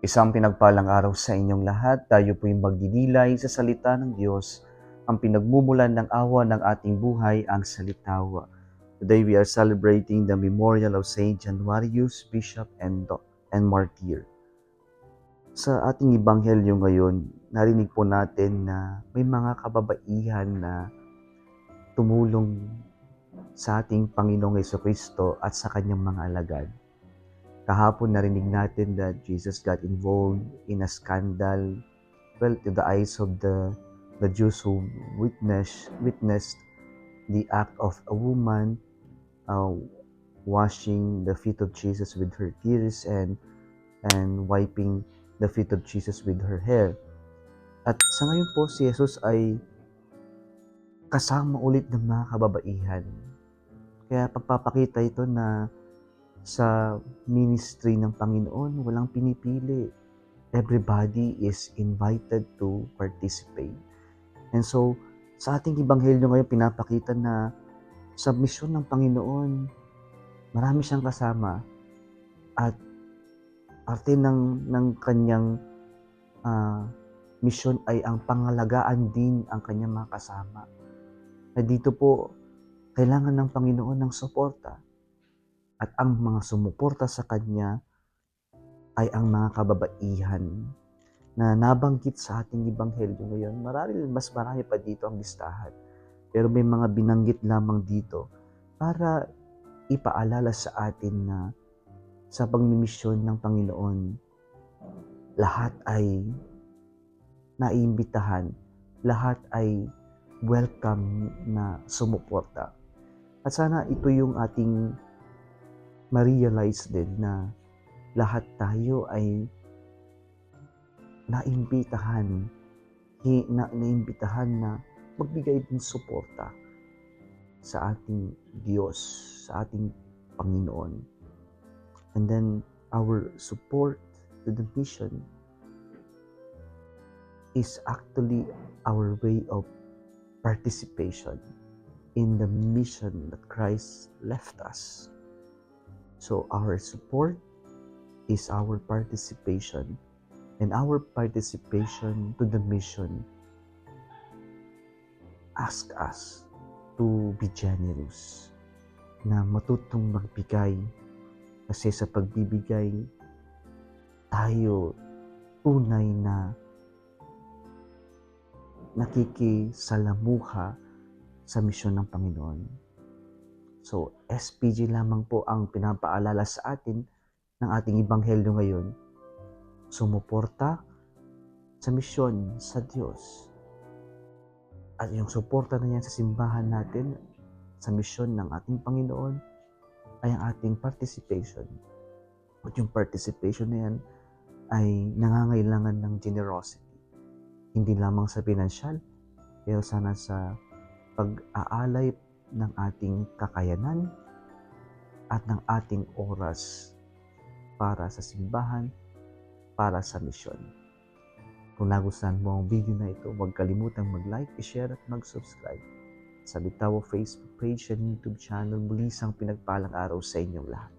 Isang pinagpalang araw sa inyong lahat. Tayo po'y magdidilay sa salita ng Diyos, ang pinagmumulan ng awa ng ating buhay, ang salitawa. Today we are celebrating the memorial of Saint Januarius, Bishop and Martyr. Sa ating ebanghelyo ngayon, narinig po natin na may mga kababaihan na tumulong sa ating Panginoong Jesucristo at sa kanyang mga alagad. Kahapon narinig natin that Jesus got involved in a scandal, well, to the eyes of the Jews who witnessed the act of a woman washing the feet of Jesus with her tears and wiping the feet of Jesus with her hair. At sa ngayon po, si Jesus ay kasama ulit ng mga kababaihan. Kaya pagpapakita ito na sa ministry ng Panginoon, walang pinipili. Everybody is invited to participate. And so, sa ating ebanghelyo ngayon, pinapakita na sa misyon ng Panginoon, marami siyang kasama. At parte ng kanyang misyon ay ang pangalagaan din ang kanyang mga kasama. Na dito po, kailangan ng Panginoon ng suporta. At ang mga sumuporta sa kanya ay ang mga kababaihan na nabanggit sa ating ebanghelyo ngayon. Marahil mas marami pa dito ang listahan. Pero may mga binanggit lamang dito para ipaalala sa atin na sa pagmimisyon ng Panginoon, lahat ay naiimbitahan, lahat ay welcome na sumuporta. At sana ito yung ating ma-realize din na lahat tayo ay naimbitahan na magbigay din suporta sa ating Diyos, sa ating Panginoon. And then our support to the mission is actually our way of participation in the mission that Christ left us. So our support is our participation, and our participation to the mission ask us to be generous, na matutong magbigay, kasi sa pagbibigay tayo tunay na nakikisalamuha sa misyon ng Panginoon. So, SPG lamang po ang pinapaalala sa atin ng ating ebanghelyo ngayon. Sumuporta sa misyon sa Diyos. At yung suporta na yan sa simbahan natin, sa misyon ng ating Panginoon, ay ang ating participation. At yung participation na yan ay nangangailangan ng generosity. Hindi lamang sa pinansyal, pero sana sa pag-aalay ng ating kakayanan at ng ating oras para sa simbahan, para sa misyon. Kung nagustuhan mo ang video na ito, huwag kalimutang mag-like, i-share at mag-subscribe sa Litawa Facebook page and YouTube channel. Muli isang pinagpalang araw sa inyong lahat.